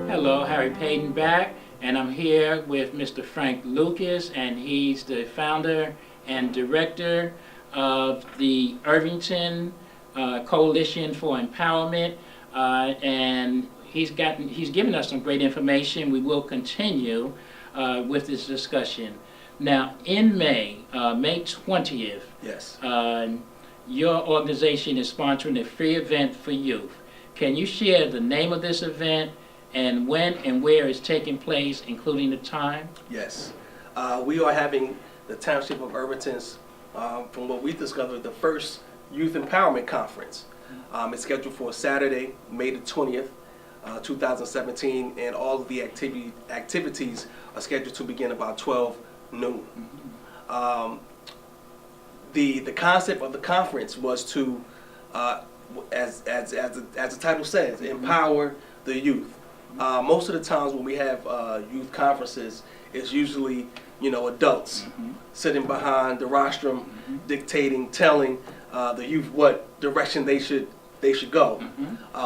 Hello, Harry Paden back, and I'm here with Mr. Frank Lucas, and he's the founder and director of the Irvington Coalition for Empowerment, and he's given us some great information. We will continue with this discussion. Now, in May 20th, Yes. Your organization is sponsoring a free event for youth. Can you share the name of this event and when and where it's taking place, including the time? Yes. We are having the Township of Irvington's, from what we discovered, the first Youth Empowerment Conference. It's scheduled for Saturday, May the 20th, 2017, and all of the activities are scheduled to begin about 12 noon. The concept of the conference was to, as the title says, empower the youth. Most of the times when we have youth conferences, it's usually adults sitting behind the rostrum, dictating, telling the youth what direction they should go.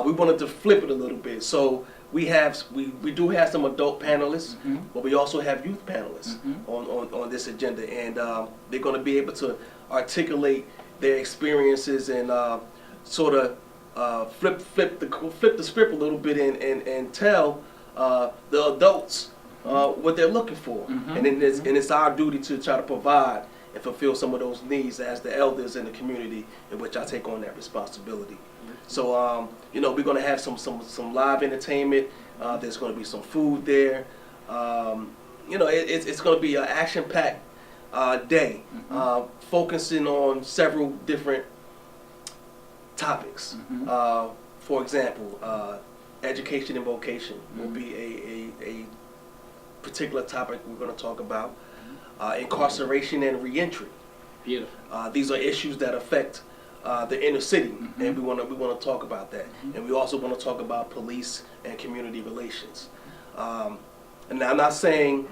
We wanted to flip it a little bit, so we do have some adult panelists, but we also have youth panelists on this agenda, and they're going to be able to articulate their experiences and sort of flip the script a little bit and tell the adults what they're looking for, and it's our duty to try to provide and fulfill some of those needs as the elders in the community in which I take on that responsibility. So we're going to have some live entertainment. There's going to be some food there. It's going to be an action-packed day, focusing on several different topics. For example, education and vocation will be a particular topic we're going to talk about. Incarceration and reentry. Beautiful. These are issues that affect the inner city, and we want to talk about that. And we also want to talk about police and community relations. And I'm not saying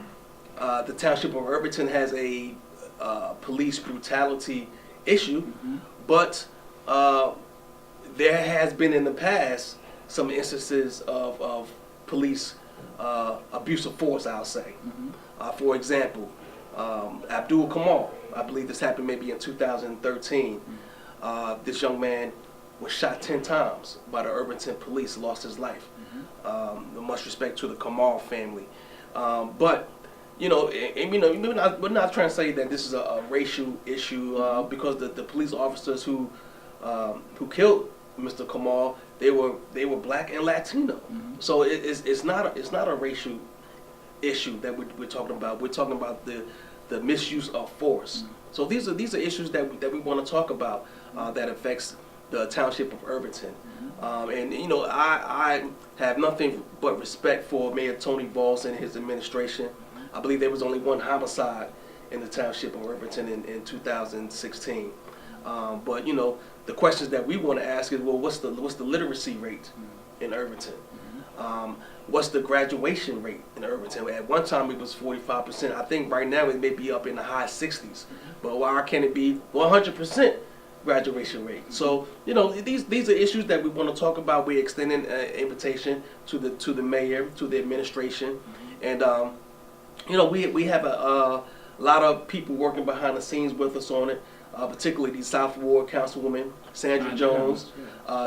the Township of Irvington has a police brutality issue, but there has been in the past some instances of police abuse of force, I'll say. For example, Abdul Kamal, I believe this happened maybe in 2013. This young man was shot 10 times by the Irvington police, lost his life. Much respect to the Kamal family. But we're not trying to say that this is a racial issue, because the police officers who killed Mr. Kamal, they were black and Latino. So it's not a racial issue that we're talking about. We're talking about the misuse of force. So these are issues that we want to talk about that affects the Township of Irvington. And I have nothing but respect for Mayor Tony Valls and his administration. I believe there was only one homicide in the Township of Irvington in 2016. But the questions that we want to ask is, well, what's the literacy rate in Irvington? What's the graduation rate in Irvington? At one time it was 45%. I think right now it may be up in the high 60s. But why can it be 100% graduation rate? So these are issues that we want to talk about. We're extending an invitation to the mayor, to the administration, and we have a lot of people working behind the scenes with us on it. Particularly the South Ward Councilwoman Sandra Jones.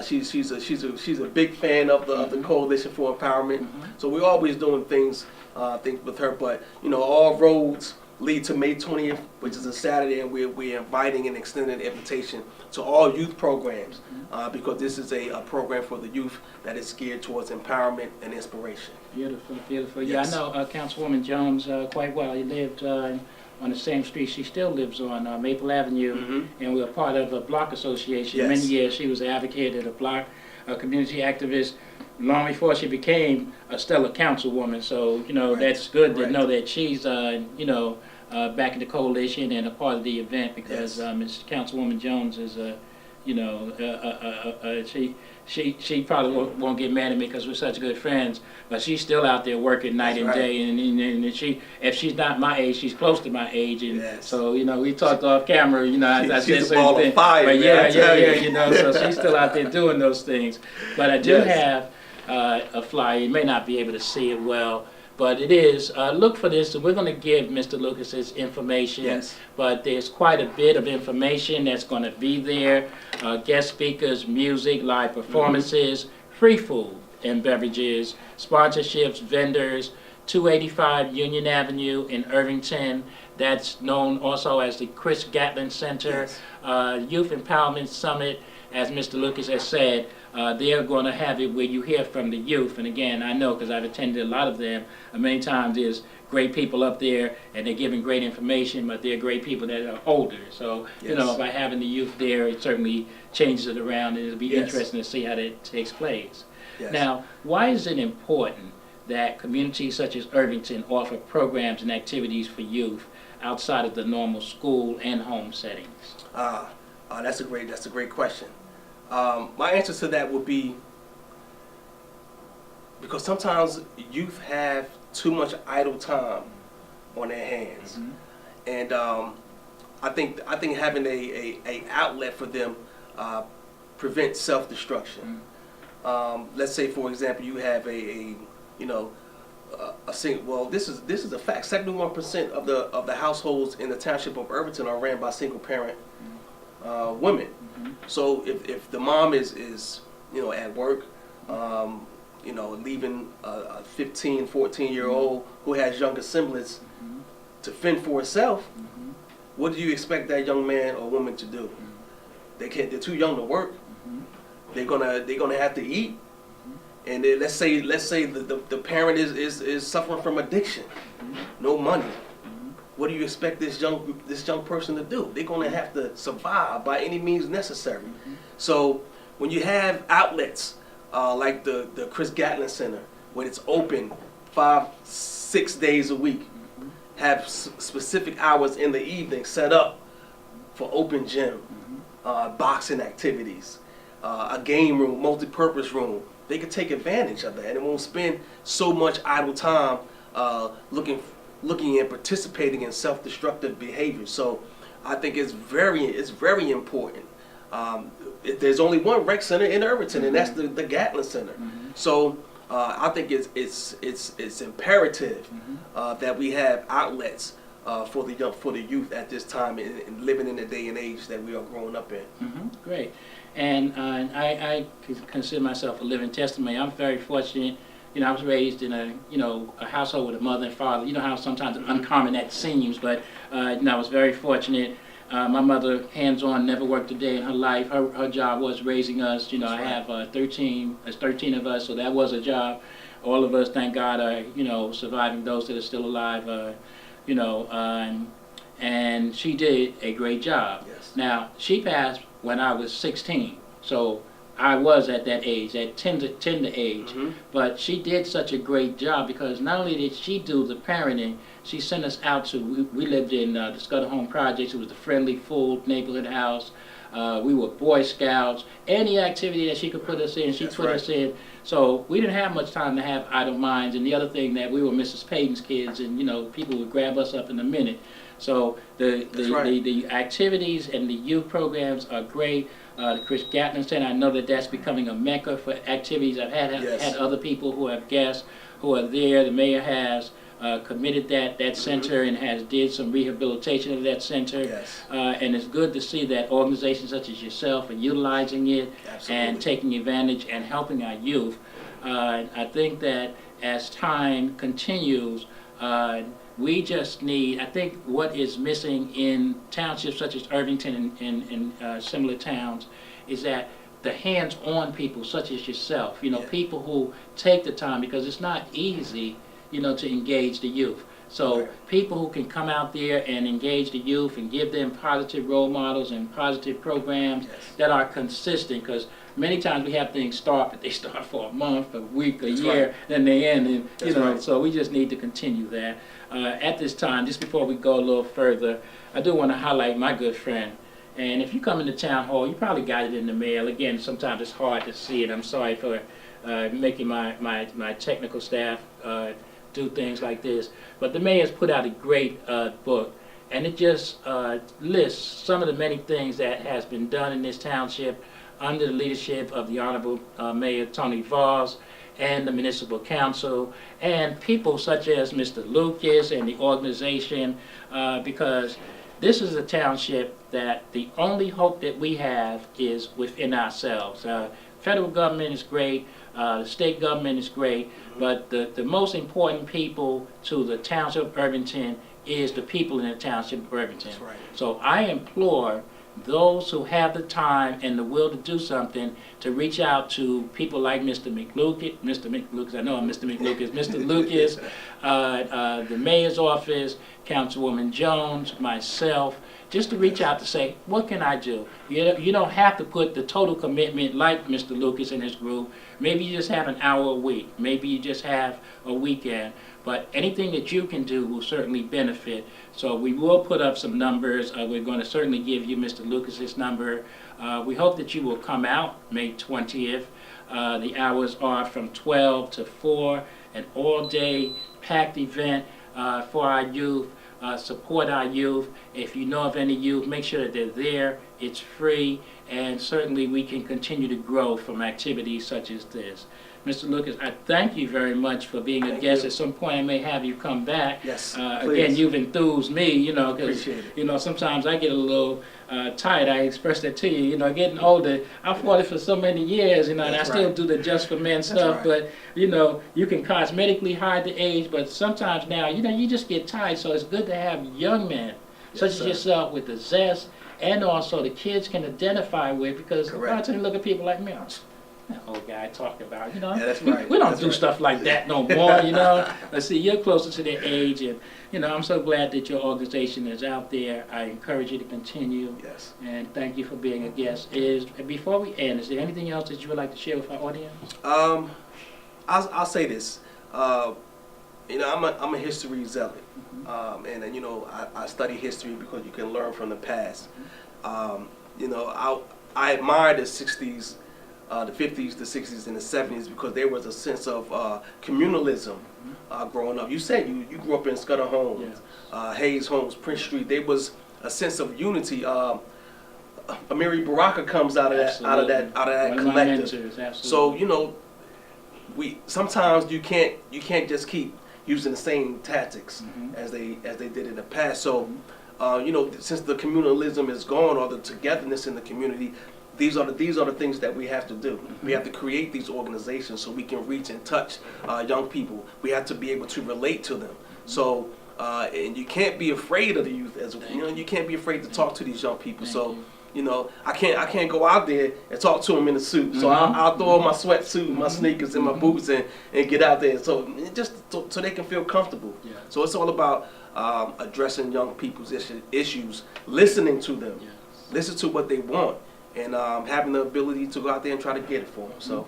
She's a big fan of the Coalition for Empowerment. So we're always doing things with her. But all roads lead to May 20th, which is a Saturday, and we're inviting and extending an invitation to all youth programs, because this is a program for the youth that is geared towards empowerment and inspiration. Beautiful, beautiful. Yes. Yeah, I know Councilwoman Jones quite well. He lived on the same street she still lives on, Maple Avenue, and we're part of a block association. Yes. Many years she was an advocate at a block, a community activist, long before she became a stellar councilwoman. So that's good to know that she's back in the coalition and a part of the event, because Ms. Councilwoman Jones is she probably won't get mad at me because we're such good friends, but she's still out there working night and day, and if she's not my age, she's close to my age, and so we talked off camera, I said certain things, but so she's still out there doing those things. But I do have a flyer. You may not be able to see it well, but it is. Look for this. So we're going to give Mr. Lucas's information, Yes. but there's quite a bit of information that's going to be there. Guest speakers, music, live performances, free food and beverages, sponsorships, vendors, 285 Union Avenue in Irvington. That's known also as the Gatling Center. Yes. Youth Empowerment Summit, as Mr. Lucas has said, they're going to have it where you hear from the youth. And again, I know because I've attended a lot of them. Many times there's great people up there and they're giving great information, but they're great people that are older. So, you know, by having the youth there, it certainly changes it around, and it'll be interesting to see how that takes place. Yes. Now, why is it important that communities such as Irvington offer programs and activities for youth outside of the normal school and home settings? That's a great question. My answer to that would be because sometimes youth have too much idle time on their hands, and I think having a outlet for them prevents self-destruction. Let's say, for example, you have a single. Well, this is a fact. 71% of the households in the township of Irvington are ran by single parent women. So if the mom is at work, leaving a 15, 14-year-old who has younger siblings to fend for herself, what do you expect that young man or woman to do? They're too young to work. They're gonna have to eat. And then let's say the parent is suffering from addiction, no money. What do you expect this young person to do? They're gonna have to survive by any means necessary. So when you have outlets like the Gatling Center, when it's open 5-6 days a week, have specific hours in the evening set up for open gym, boxing activities, a game room, multi-purpose room. They could take advantage of that and won't spend so much idle time looking and participating in self-destructive behavior. So I think it's very important. There's only one rec center in Irvington, and that's the Gatling Center. So I think it's imperative that we have outlets for the youth at this time and living in the day and age that we are growing up in. Great. And I consider myself a living testimony. I'm very fortunate. I was raised in a household with a mother and father. You know how sometimes uncommon that seems, but I was very fortunate. My mother, hands-on, never worked a day in her life. Her job was raising us. I have 13 of us, so that was a job. All of us, thank God, are surviving. Those that are still alive, and she did a great job. Yes. Now, she passed when I was 16, so I was at that age, at tender age. But she did such a great job because not only did she do the parenting, she sent us out to, we lived in the Scudder Home Projects. It was the Friendly Food neighborhood house. We were Boy Scouts. Any activity that she could put us in, she put us in. So we didn't have much time to have idle minds. And the other thing that we were Mrs. Paden's kids, and people would grab us up in a minute. So the activities and the youth programs are great. The Gatling Center, I know that's becoming a mecca for activities. I've had other people who have guests who are there. The mayor has committed that center and did some rehabilitation of that center. Yes. And it's good to see that organizations such as yourself are utilizing it and taking advantage and helping our youth. I think that as time continues, we just need, I think what is missing in townships such as Irvington and similar towns is that the hands-on people such as yourself, people who take the time, because it's not easy, to engage the youth. So people who can come out there and engage the youth and give them positive role models and positive programs that are consistent, because many times we have things start, but they start for a month, a week, a year, then they end, and so we just need to continue that. At this time, just before we go a little further, I do want to highlight my good friend. And if you come into town hall, you probably got it in the mail. Again, sometimes it's hard to see it. I'm sorry for making my technical staff do things like this. But the mayor's put out a great book, and it just lists some of the many things that has been done in this township under the leadership of the Honorable Mayor Tony Valls. and the municipal council and people such as Mr. Lucas and the organization, because this is a township that the only hope that we have is within ourselves. Federal government is great, the state government is great, but the most important people to the township of Irvington is the people in the township of Irvington. That's right. So I implore those who have the time and the will to do something to reach out to people like Mr. McLucas, I know I'm Mr. McLucas, Mr. Lucas, the mayor's office, Councilwoman Jones, myself, just to reach out to say, what can I do? You don't have to put the total commitment like Mr. Lucas and his group. Maybe you just have an hour a week. Maybe you just have a weekend. But anything that you can do will certainly benefit. So we will put up some numbers. We're going to certainly give you Mr. Lucas's number. We hope that you will come out May 20th. The hours are from 12 to 4, an all-day packed event for our youth. Support our youth. If you know of any youth, make sure that they're there. It's free, and certainly we can continue to grow from activities such as this. Mr. Lucas, I thank you very much for being a guest. At some point I may have you come back. Yes, again, you've enthused me, you know, because, Appreciate it. you know, sometimes I get a little tired. I expressed that to you, you know, getting older. I fought it for so many years, you know, and I still do the Just for Men stuff, but, you know, you can cosmetically hide the age, but sometimes now, you know, you just get tired, so it's good to have young men, such as yourself, with the zest, and also the kids can identify with, because a lot of times you look at people like me, that old guy talking about, you know, that's right. we don't do stuff like that no more, you know. Let's see, you're closer to their age, and, you know, I'm so glad that your organization is out there. I encourage you to continue. Yes. And thank you for being a guest. Before we end, is there anything else that you would like to share with our audience? I'll say this. You know, I'm a history zealot, and you know, I study history because you can learn from the past. You know, I admire the '60s. The 50s, the 60s, and the 70s, because there was a sense of communalism growing up. You said you grew up in Scudder Homes, Hayes Homes, Prince Street. There was a sense of unity. Amiri Baraka comes out of that collective. So you know, sometimes you can't just keep using the same tactics as they did in the past. So you know, since the communalism is gone, or the togetherness in the community, these are the things that we have to do. We have to create these organizations so we can reach and touch young people. We have to be able to relate to them. So, and you can't be afraid of the youth, as you know. You can't be afraid to talk to these young people. You know, I can't go out there and talk to them in a suit. So I'll throw on my sweatsuit, my sneakers, and my boots, and get out there. So just so they can feel comfortable. So it's all about addressing young people's issues, listening to them, listen to what they want, and having the ability to go out there and try to get it for them. So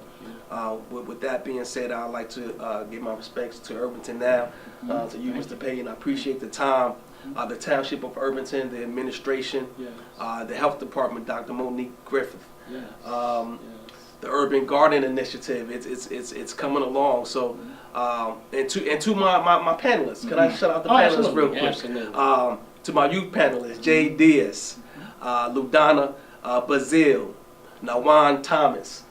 with that being said, I'd like to give my respects to Irvington now, to you, Mr. Paden. I appreciate the time. The Township of Irvington, the administration, the Health Department, Dr. Monique Griffith, the Urban Garden Initiative. It's coming along. So and to my panelists, can I shout out the panelists real quick? Absolutely. To my youth panelists, Jay Diaz, Ludana Bazil, Nawan Thomas.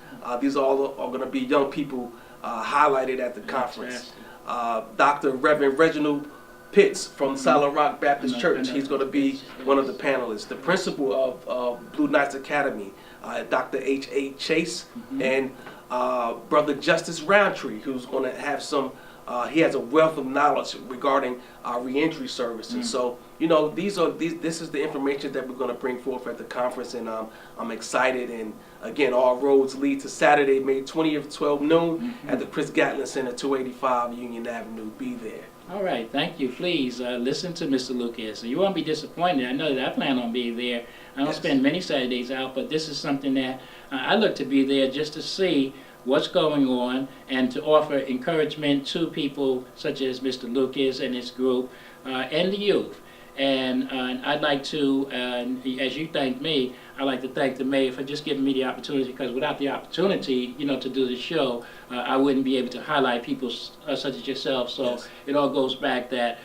These are all going to be young people highlighted at the conference. Dr. Reverend Reginald Pitts from Solid Rock Baptist Church. He's going to be one of the panelists. The principal of Blue Knights Academy, Dr. H.A. Chase, and Brother Justice Roundtree, who's going to have some, he has a wealth of knowledge regarding our reentry services. So, you know, this is the information that we're going to bring forth at the conference, and I'm excited. And again, all roads lead to Saturday, May 20th, 12 noon, at the Gatling Center, 285 Union Avenue. Be there. All right, thank you. Please listen to Mr. Lucas. You won't be disappointed. I know that I plan on being there. I don't spend many Saturdays out, but this is something that I look to be there just to see what's going on and to offer encouragement to people such as Mr. Lucas and his group and the youth. And I'd like to, as you thank me, I'd like to thank the mayor for just giving me the opportunity, because without the opportunity, you know, to do the show, I wouldn't be able to highlight people such as yourself. So it all goes back that,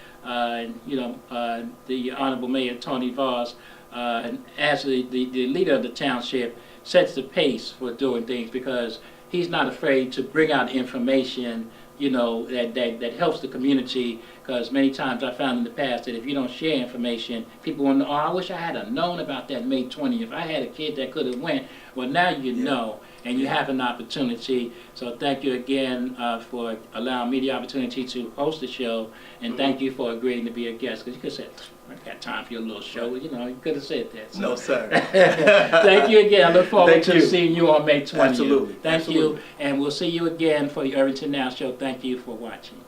you know, the Honorable Mayor Tony Voss, as the leader of the township, sets the pace for doing things, because he's not afraid to bring out information, you know, that helps the community, because many times I found in the past that if you don't share information, people want to know, oh, I wish I had have known about that May 20th. If I had a kid that could have went. Well, now you know, and you have an opportunity. So thank you again for allowing me the opportunity to host the show, and thank you for agreeing to be a guest, because you could have said, I got time for your little show. You know, you could have said that. So. No, sir. Thank you again. I look forward to seeing you on May 20th. Absolutely. Thank Absolutely. you, and we'll see you again for the Irvington Now Show. Thank you for watching.